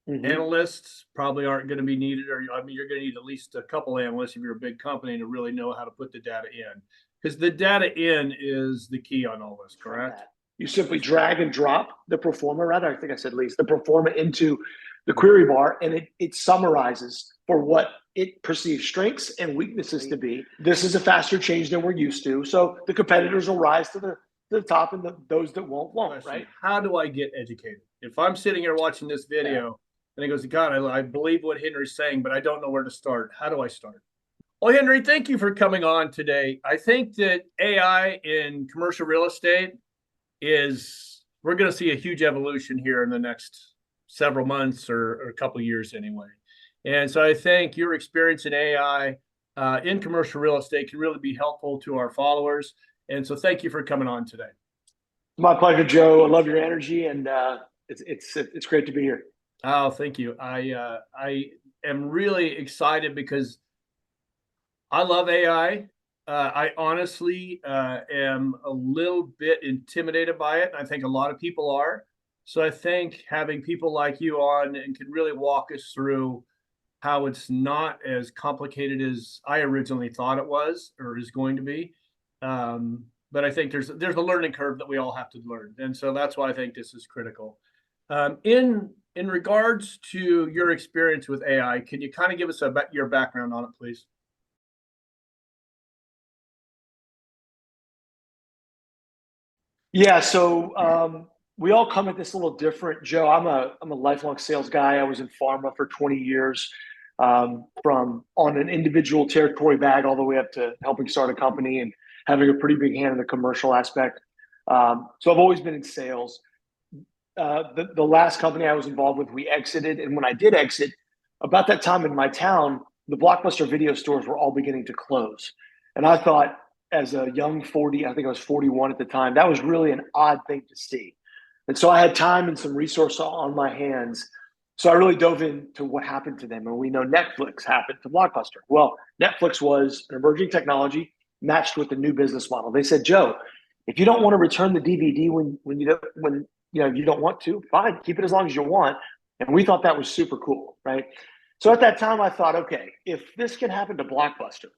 Analysts probably aren't going to be needed, or I mean, you're going to need at least a couple analysts if you're a big company to really know how to put the data in, because the data in is the key on all this, correct? You simply drag and drop the pro forma, rather, I think I said lease, the pro forma into the query bar, and it summarizes for what it perceives strengths and weaknesses to be. This is a faster change than we're used to. So the competitors will rise to the top, and those that won't, right? How do I get educated? If I'm sitting here watching this video and it goes, God, I believe what Henry's saying, but I don't know where to start. How do I start? Well, Henry, thank you for coming on today. I think that AI in commercial real estate we're going to see a huge evolution here in the next several months or a couple of years anyway. And so I think your experience in AI in commercial real estate can really be helpful to our followers. And so thank you for coming on today. My pleasure, Joe. I love your energy, and it's great to be here. Oh, thank you. I am really excited because I love AI. I honestly am a little bit intimidated by it. I think a lot of people are. So I think having people like you on and can really walk us through how it's not as complicated as I originally thought it was or is going to be. But I think there's a learning curve that we all have to learn, and so that's why I think this is critical. In regards to your experience with AI, can you kind of give us your background on it, please? Yeah, so we all come at this a little different. Joe, I'm a lifelong sales guy. I was in pharma for 20 years, from on an individual territory bag all the way up to helping start a company and having a pretty big hand in the commercial aspect. So I've always been in sales. The last company I was involved with, we exited. And when I did exit, about that time in my town, the Blockbuster video stores were all beginning to close. And I thought, as a young 40, I think I was 41 at the time, that was really an odd thing to see. And so I had time and some resource on my hands. So I really dove into what happened to them. And we know Netflix happened to Blockbuster. Well, Netflix was an emerging technology matched with a new business model. They said, Joe, if you don't want to return the DVD when you don't want to, fine, keep it as long as you want. And we thought that was super cool, right? So at that time, I thought, okay, if this can happen to Blockbuster,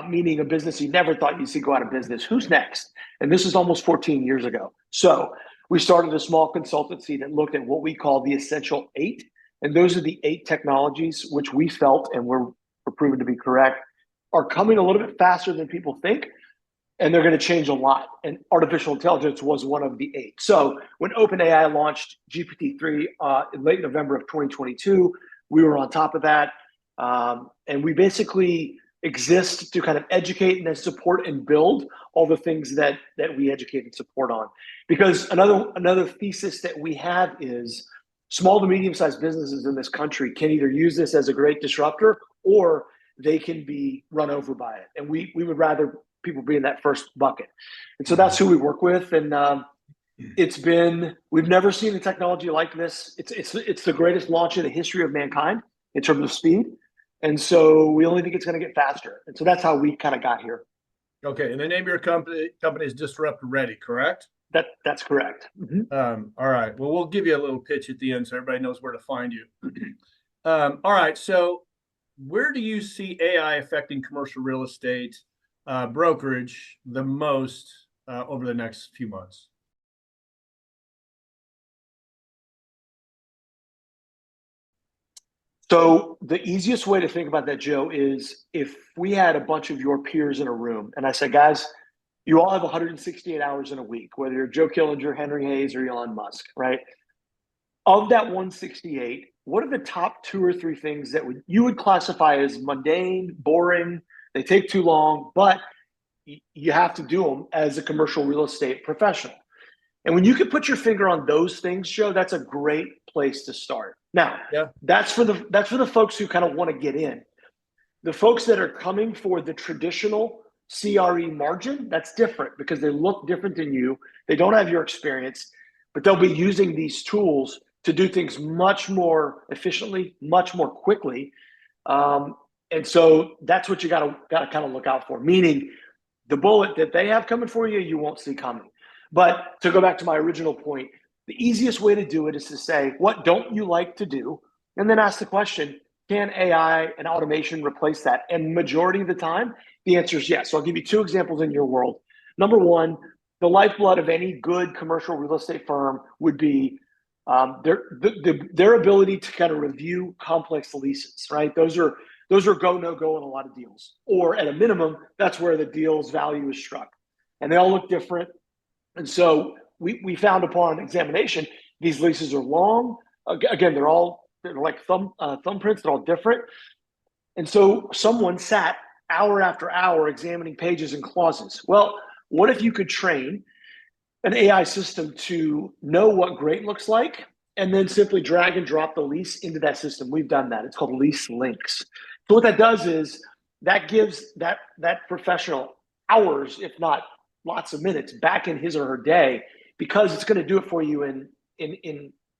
meaning a business you never thought you'd see go out of business, who's next? And this is almost 14 years ago. So we started a small consultancy that looked at what we call the Essential 8. And those are the 8 technologies which we felt, and were proven to be correct, are coming a little bit faster than people think. And they're going to change a lot. And artificial intelligence was one of the 8. So when OpenAI launched GPT-3 in late November of 2022, we were on top of that. And we basically exist to kind of educate and then support and build all the things that we educate and support on. Because another thesis that we have is small to medium-sized businesses in this country can either use this as a great disruptor, or they can be run over by it. And we would rather people be in that first bucket. And so that's who we work with. And we've never seen a technology like this. It's the greatest launch in the history of mankind in terms of speed. And so we only think it's going to get faster. And so that's how we kind of got here. Okay. And the name of your company is Disrupt Ready, correct? That's correct. Mm-hmm. All right. Well, we'll give you a little pitch at the end so everybody knows where to find you. All right. So where do you see AI affecting commercial real estate brokerage the most over the next few months? So the easiest way to think about that, Joe, is if we had a bunch of your peers in a room and I said, guys, you all have 168 hours in a week, whether you're Joe Killinger, Henry Hayes, or Elon Musk, right? Of that 168, what are the top 2 or 3 things that you would classify as mundane, boring, they take too long, but you have to do them as a commercial real estate professional? And when you can put your finger on those things, Joe, that's a great place to start. Now, that's for the folks who kind of want to get in. The folks that are coming for the traditional CRE margin, that's different because they look different than you. They don't have your experience, but they'll be using these tools to do things much more efficiently, much more quickly. And so that's what you got to kind of look out for, meaning the bullet that they have coming for you, you won't see coming. But to go back to my original point, The easiest way to do it is to say, what don't you like to do? And then ask the question, can AI and automation replace that? And majority of the time, the answer is yes. So I'll give you two examples in your world. Number one, the lifeblood of any good commercial real estate firm would be their ability to kind of review complex leases, right? Those are go, no go in a lot of deals. Or at a minimum, that's where the deal's value is struck. And they all look different. And so we found upon examination, these leases are long. Again, they're like thumbprints, they're all different. And so someone sat hour after hour examining pages and clauses. Well, what if you could train an AI system to know what great looks like and then simply drag and drop the lease into that system? We've done that. It's called lease links. So what that does is that gives that professional hours, if not lots of minutes, back in his or her day, because it's going to do it for you in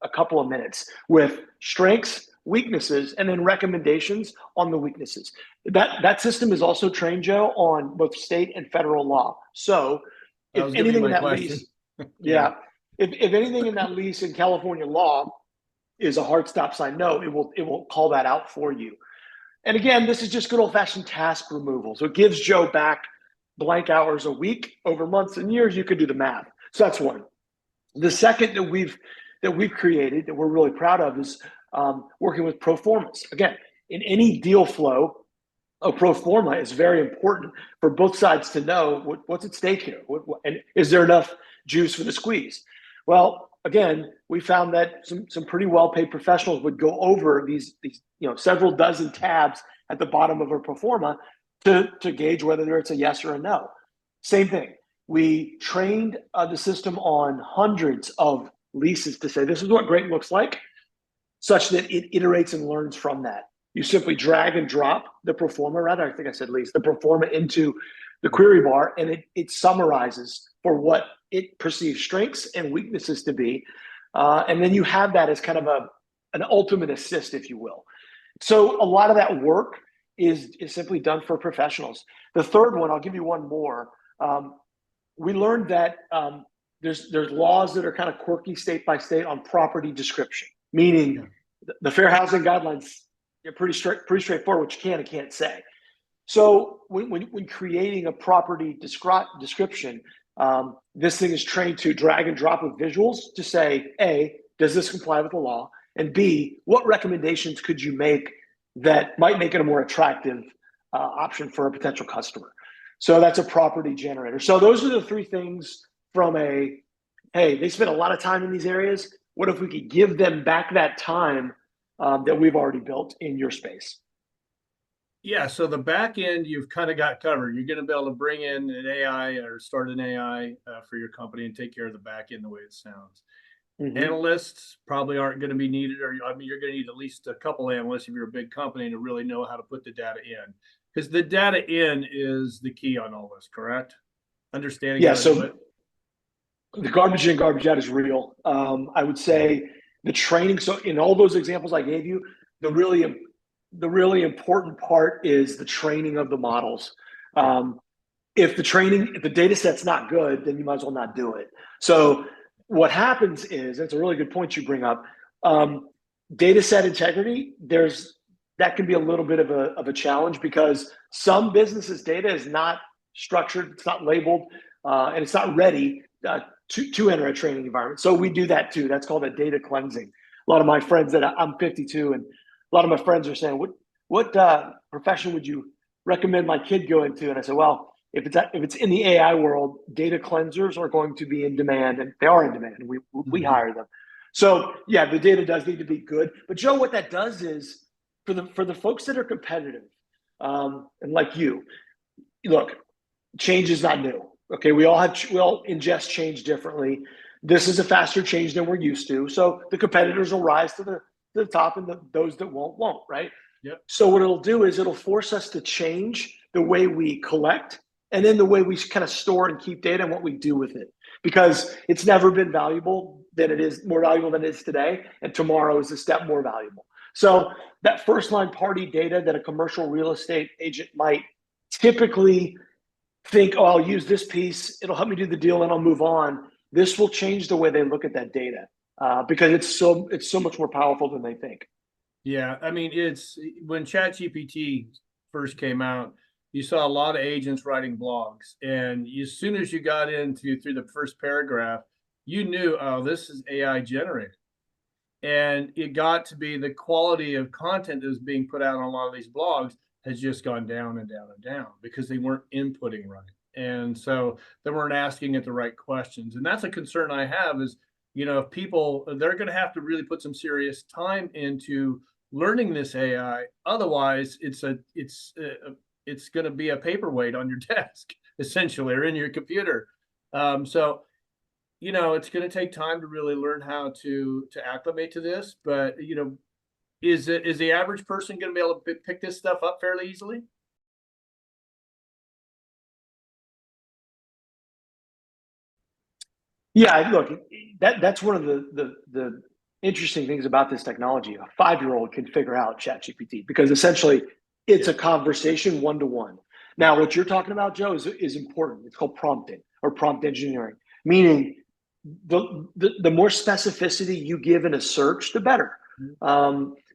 a couple of minutes with strengths, weaknesses, and then recommendations on the weaknesses. That system is also trained, Joe, on both state and federal law. So if anything in that lease, yeah, if anything in that lease in California law is a hard stop sign, no, it will call that out for you. And again, this is just good old fashioned task removal. So it gives Joe back blank hours a week over months and years. You could do the math. So that's one. The second that we've created that we're really proud of is working with pro formas. Again, in any deal flow, a pro forma is very important for both sides to know what's at stake here, and is there enough juice for the squeeze? Well, again, we found that some pretty well-paid professionals would go over these several dozen tabs at the bottom of a pro forma to gauge whether it's a yes or a no. Same thing. We trained the system on hundreds of leases to say this is what great looks like, such that it iterates and learns from that. You simply drag and drop the pro forma, rather, I think I said lease, the pro forma into the query bar, and it summarizes for what it perceives strengths and weaknesses to be. And then you have that as kind of an ultimate assist, if you will. So a lot of that work is simply done for professionals. The third one, I'll give you one more. We learned that there's laws that are kind of quirky state by state on property description, meaning the fair housing guidelines are pretty straightforward, what you can and can't say. So when creating a property description, this thing is trained to drag and drop with visuals to say, A, does this comply with the law? And B, what recommendations could you make that might make it a more attractive option for a potential customer? So that's a property generator. So those are the three things from hey, they spend a lot of time in these areas. What if we could give them back that time that we've already built in your space? Yeah, so the back end you've kind of got covered. You're going to be able to bring in an AI or start an AI for your company and take care of the back end the way it sounds. Mm-hmm. Analysts probably aren't going to be needed, or I mean, you're going to need at least a couple analysts if you're a big company to really know how to put the data in, because the data in is the key on all this. Correct? Understanding. Yeah. So the garbage in, garbage out is real. I would say the training. So in all those examples I gave you, the really important part is the training of the models. If the data set's not good, then you might as well not do it. So what happens is, it's a really good point you bring up. Data set integrity, that can be a little bit of a challenge, because some businesses' data is not structured, it's not labeled, and it's not ready to enter a training environment. So we do that too. That's called a data cleansing. A lot of my friends I'm 52, and a lot of my friends are saying, what profession would you recommend my kid go into? And I said, well, if it's in the AI world, data cleansers are going to be in demand, and they are in demand. And we hire them. So yeah, the data does need to be good. But Joe, what that does is for the folks that are competitive, and like you, look, change is not new. Okay, we all ingest change differently. This is a faster change than we're used to. So the competitors will rise to the top, and those that won't, right? Yep. So what it'll do is it'll force us to change the way we collect, and then the way we kind of store and keep data and what we do with it, because it's never been more valuable than it is today, and tomorrow is a step more valuable. So that first line party data that a commercial real estate agent might typically think, I'll use this piece, it'll help me do the deal, and I'll move on. This will change the way they look at that data. because it's so much more powerful than they think. Yeah, I mean, it's when ChatGPT first came out, you saw a lot of agents writing blogs, and as soon as you got into through the first paragraph, you knew, oh, this is AI generated. And it got to be the quality of content that was being put out on a lot of these blogs has just gone down and down and down because they weren't inputting right. And so they weren't asking it the right questions. And that's a concern I have is, if people, they're going to have to really put some serious time into learning this AI. Otherwise, it's going to be a paperweight on your desk, essentially, or in your computer. So it's going to take time to really learn how to acclimate to this. But is the average person going to be able to pick this stuff up fairly easily? Yeah, look, that's one of the interesting things about this technology. A 5-year-old can figure out ChatGPT because essentially it's a conversation one to one. Now, what you're talking about, Joe, is important. It's called prompting or prompt engineering, meaning the more specificity you give in a search, the better.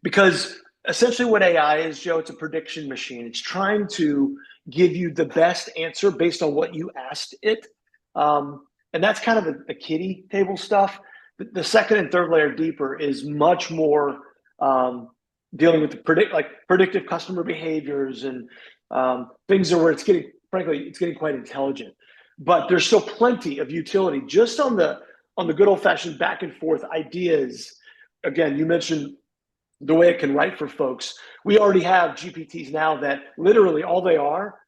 Because essentially what AI is, Joe, it's a prediction machine. It's trying to give you the best answer based on what you asked it. And that's kind of the kiddie table stuff. The second and third layer deeper is much more dealing with the predictive customer behaviors and things where it's getting quite intelligent. But there's still plenty of utility just on the good old fashioned back and forth ideas. Again, you mentioned the way it can write for folks. We already have GPTs now that literally all they are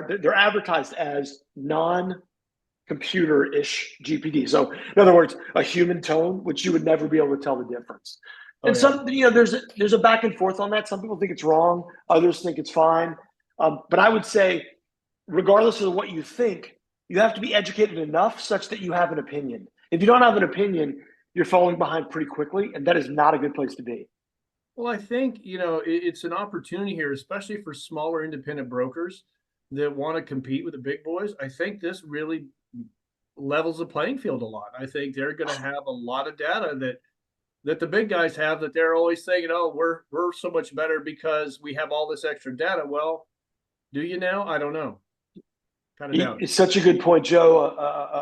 they're advertised as non-computer-ish GPT. So in other words, a human tone, which you would never be able to tell the difference. And some, there's a back and forth on that. Some people think it's wrong, others think it's fine. But I would say, regardless of what you think, you have to be educated enough such that you have an opinion. If you don't have an opinion, you're falling behind pretty quickly, and that is not a good place to be. Well, I think, it's an opportunity here, especially for smaller independent brokers that want to compete with the big boys. I think this really levels the playing field a lot. I think they're going to have a lot of data that the big guys have that they're always saying, we're so much better because we have all this extra data. Well, do you now? I don't know. Kind of doubt. It's such a good point, Joe.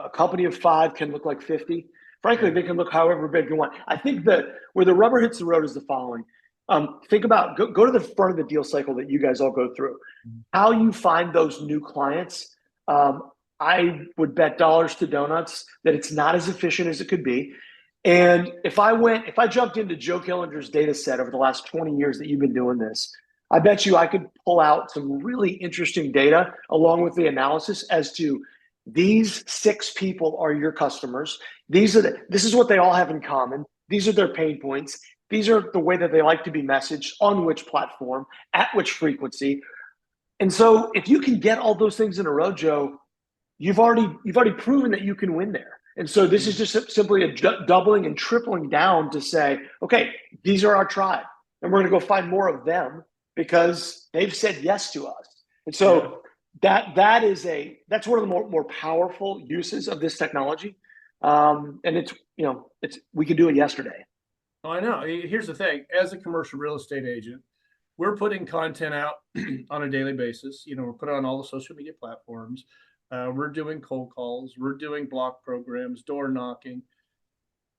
A company of 5 can look like 50. Frankly, they can look however big you want. I think that where the rubber hits the road is the following. Think about go to the front of the deal cycle that you guys all go through. How you find those new clients. I would bet dollars to donuts that it's not as efficient as it could be. And if I jumped into Joe Killinger's data set over the last 20 years that you've been doing this, I bet you I could pull out some really interesting data along with the analysis as to these 6 people are your customers. This is what they all have in common. These are their pain points. These are the way that they like to be messaged, on which platform, at which frequency. And so if you can get all those things in a row, Joe, you've already proven that you can win there. And so this is just simply a doubling and tripling down to say, okay, these are our tribe, and we're going to go find more of them because they've said yes to us. And so that's one of the more powerful uses of this technology. And it's we could do it yesterday. Oh, I know. Here's the thing. As a commercial real estate agent, we're putting content out on a daily basis. We're putting on all the social media platforms. We're doing cold calls. We're doing block programs, door knocking.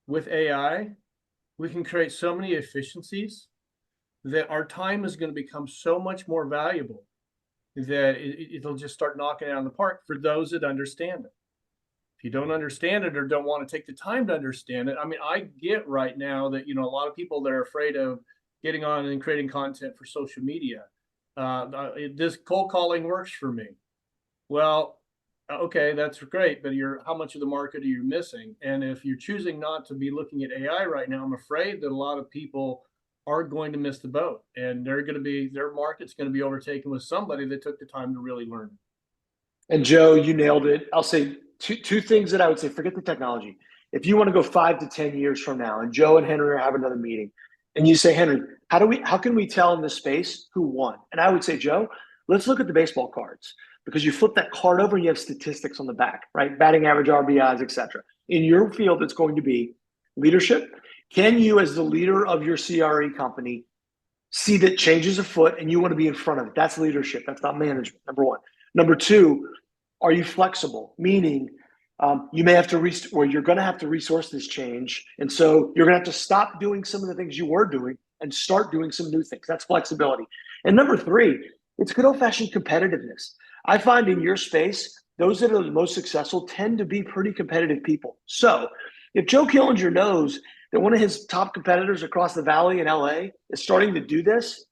With AI, we can create so many efficiencies that our time is going to become so much more valuable that it'll just start knocking it out of the park for those that understand it. If you don't understand it or don't want to take the time to understand it, I mean, I get right now that, a lot of people that are afraid of getting on and creating content for social media. This cold calling works for me. Well, okay, that's great, but how much of the market are you missing? And if you're choosing not to be looking at AI right now, I'm afraid that a lot of people are going to miss the boat, and their market's going to be overtaken with somebody that took the time to really learn. And Joe, you nailed it. I'll say two things that I would say. Forget the technology. If you want to go 5 to 10 years from now, and Joe and Henry are having another meeting, and you say, Henry, how can we tell in this space who won? And I would say, Joe, let's look at the baseball cards, because you flip that card over and you have statistics on the back, right? Batting average, RBIs, etc. In your field, it's going to be Leadership. Can you, as the leader of your CRE company, see that change is afoot and you want to be in front of it? That's leadership. That's not management, number one. Number two, are you flexible? Meaning, you may have to, or you're going to have to resource this change. And so you're going to have to stop doing some of the things you were doing and start doing some new things. That's flexibility. And number three, it's good old-fashioned competitiveness. I find in your space, those that are the most successful tend to be pretty competitive people. So if Joe Killinger knows that one of his top competitors across the valley in LA is starting to do this,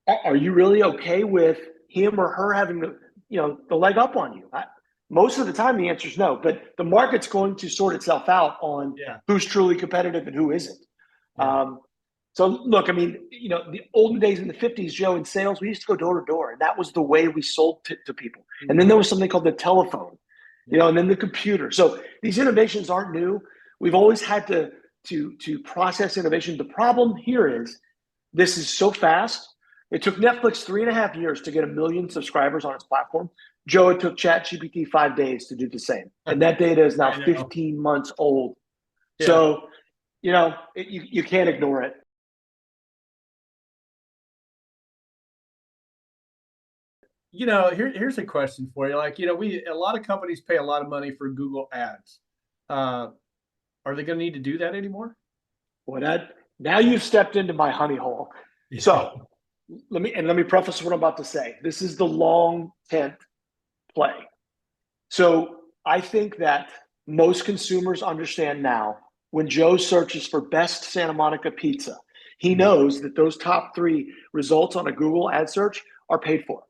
are you really okay with him or her having the leg up on you? Most of the time, the answer is no. But the market's going to sort itself out on who's truly competitive and who isn't. Yeah. So look, I mean, the olden days in the 50s, Joe, in sales, we used to go door to door, and that was the way we sold to people. Mm-hmm. And then there was something called the telephone, and then the computer. So these innovations aren't new. We've always had to process innovation. The problem here is this is so fast. It took Netflix 3.5 years to get 1 million subscribers on its platform. Joe, it took ChatGPT 5 days to do the same. And that data is now 15 months old. Yeah. So, you can't ignore it. Here's a question for you. Like, a lot of companies pay a lot of money for Google ads. Are they going to need to do that anymore? Well, now you've stepped into my honey hole. Yeah. So let me preface what I'm about to say. This is the long tent play. So I think that most consumers understand now when Joe searches for best Santa Monica pizza, he knows that those top 3 results on a Google ad search are paid for.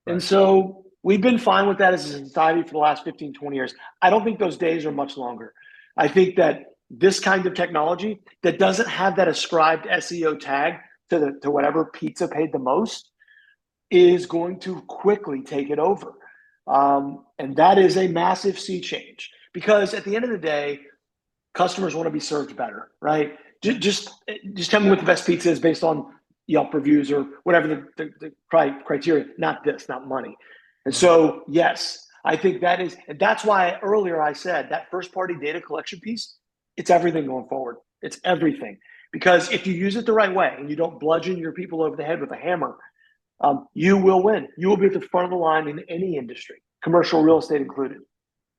Right. And so we've been fine with that as a society for the last 15, 20 years. I don't think those days are much longer. I think that this kind of technology that doesn't have that ascribed SEO tag to whatever pizza paid the most is going to quickly take it over. And that is a massive sea change, because at the end of the day, customers want to be served better, right? Just tell me what the best pizza is based on Yelp reviews or whatever the criteria, not money. And so, yes, I think that is, and that's why earlier I said that first party data collection piece, it's everything going forward. It's everything. Because if you use it the right way and you don't bludgeon your people over the head with a hammer, you will win. You will be at the front of the line in any industry, commercial real estate included.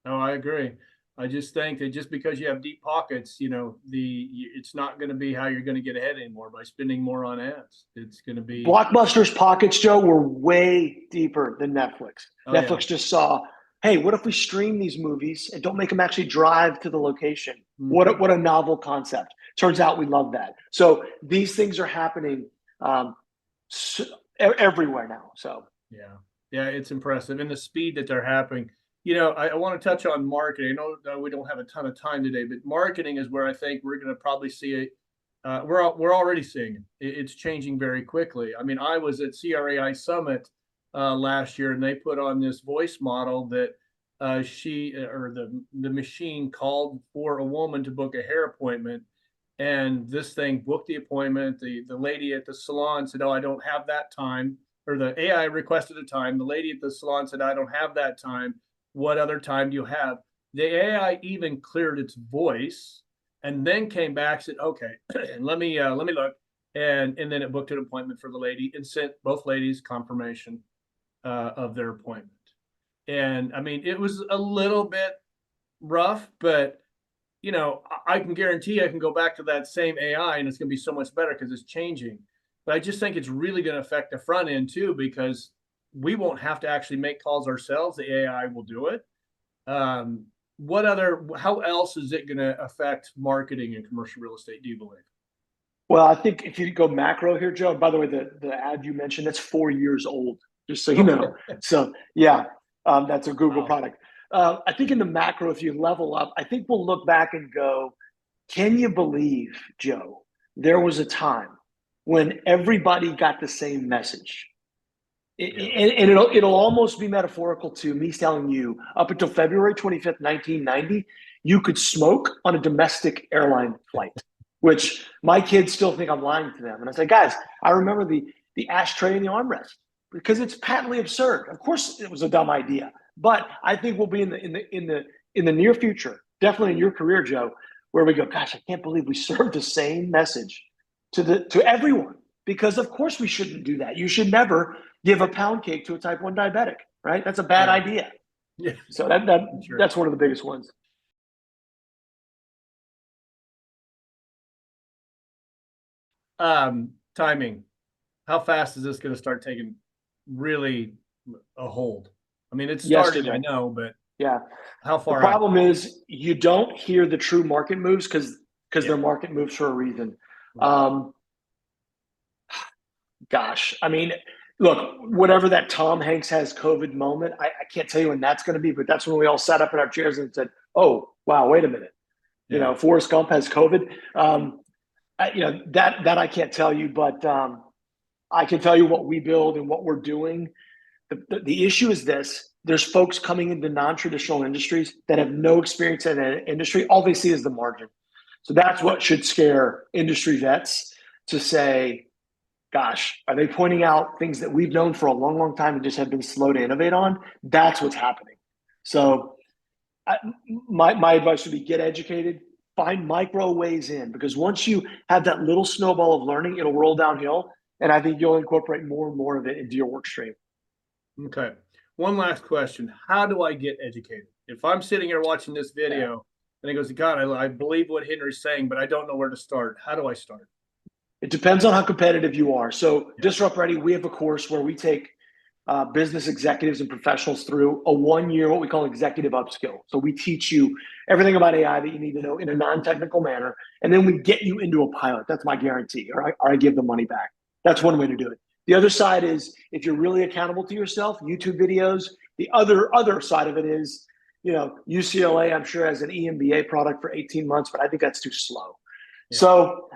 Oh, I agree. I just think that just because you have deep pockets, it's not going to be how you're going to get ahead anymore by spending more on ads. It's going to be Blockbuster's pockets, Joe, were way deeper than Netflix. Netflix just saw, hey, what if we stream these movies and don't make them actually drive to the location? Mm-hmm. What a novel concept. Turns out we love that. So these things are happening everywhere now. So yeah, it's impressive, and the speed that they're happening. I want to touch on marketing. I know we don't have a ton of time today, but marketing is where I think we're going to probably see it. We're already seeing it. It's changing very quickly. I mean, I was at CRAI Summit last year, and they put on this voice model that the machine called for a woman to book a hair appointment, and this thing booked the appointment. The lady at the salon said, "Oh, I don't have that time," or the AI requested a time. The lady at the salon said, "I don't have that time. What other time do you have?" The AI even cleared its voice and then came back, said, "Okay, let me look," and then it booked an appointment for the lady and sent both ladies confirmation of their appointment. And I mean, it was a little bit rough, but I can guarantee I can go back to that same AI and it's going to be so much better because it's changing. But I just think it's really going to affect the front end too, because we won't have to actually make calls ourselves. The AI will do it. How else is it going to affect marketing and commercial real estate, do you believe? Well, I think if you go macro here, Joe, by the way, the ad you mentioned, that's 4 years old, just so you know. So yeah, that's a Google product. I think in the macro, if you level up, I think we'll look back and go, can you believe, Joe, there was a time when everybody got the same message? And it'll almost be metaphorical to me telling you, up until February 25th, 1990, you could smoke on a domestic airline flight, which my kids still think I'm lying to them. And I say, guys, I remember the ashtray and the armrest because it's patently absurd. Of course, it was a dumb idea, but I think we'll be in the near future, definitely in your career, Joe, where we go, gosh, I can't believe we served the same message to everyone, because of course we shouldn't do that. You should never give a pound cake to a type 1 diabetic, right? That's a bad idea. Yeah. So Sure. that's one of the biggest ones. Timing. How fast is this going to start taking really a hold? I mean, it's starting, I Yesterday. know, but Yeah. how The far out? problem is you don't hear the true market moves because Yeah. they're market moves for a reason. Right. Gosh, I mean, look, whatever that Tom Hanks has COVID moment, I can't tell you when that's going to be, but that's when we all sat up in our chairs and said, "Oh, wow, wait a minute." You Yeah. know, Forrest Gump has COVID. You know, that I can't tell you, but I can tell you what we build and what we're doing. The issue is this: there's folks coming into non-traditional industries that have no experience in an industry. All they see is the margin. So that's what should scare industry vets to say, gosh, are they pointing out things that we've known for a long, long time and just have been slow to innovate on? That's what's happening. So my advice would be get educated, find micro ways in, because once you have that little snowball of learning, it'll roll downhill. And I think you'll incorporate more and more of it into your work stream. Okay. One last question. How do I get educated? If I'm sitting here watching this video and it goes, God, I believe what Henry's saying, but I don't know where to start. How do I start? It depends on how competitive you are. So Yeah. Disrupt Ready, we have a course where we take business executives and professionals through a 1 year, what we call executive upskill. So we teach you everything about AI that you need to know in a non-technical manner. And then we get you into a pilot. That's my guarantee, or I give the money back. That's one way to do it. The other side is, if you're really accountable to yourself, YouTube videos. The other side of it is, you know, UCLA, I'm sure, has an EMBA product for 18 months, but I think that's too slow. Yeah. So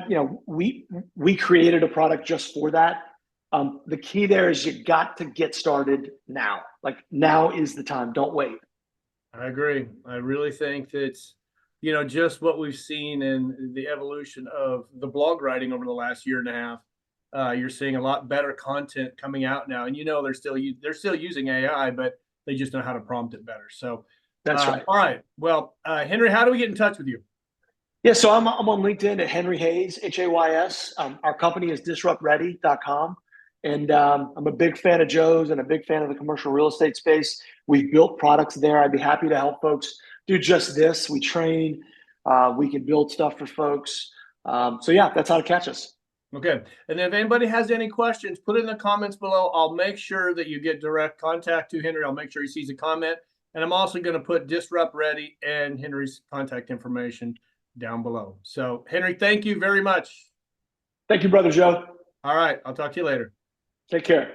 you know, we created a product just for that. The key there is you got to get started now. Like, now is the time. Don't wait. I agree. I really think that's, you know, just what we've seen in the evolution of the blog writing over the last year and a half. You're seeing a lot better content coming out now, and you know they're still using AI, but they just know how to prompt it better. So, That's right. all right. Well, Henry, how do we get in touch with you? Yeah, so I'm on LinkedIn at Henry Hayes, Hays. Our company is disruptready.com. And I'm a big fan of Joe's and a big fan of the commercial real estate space. We've built products there. I'd be happy to help folks do just this. We train, we can build stuff for folks. So yeah, that's how to catch us. Okay. And if anybody has any questions, put it in the comments below. I'll make sure that you get direct contact to Henry. I'll make sure he sees a comment. And I'm also going to put Disrupt Ready and Henry's contact information down below. So, Henry, thank you very much. Thank you, brother Joe. All right. I'll talk to you later. Take care.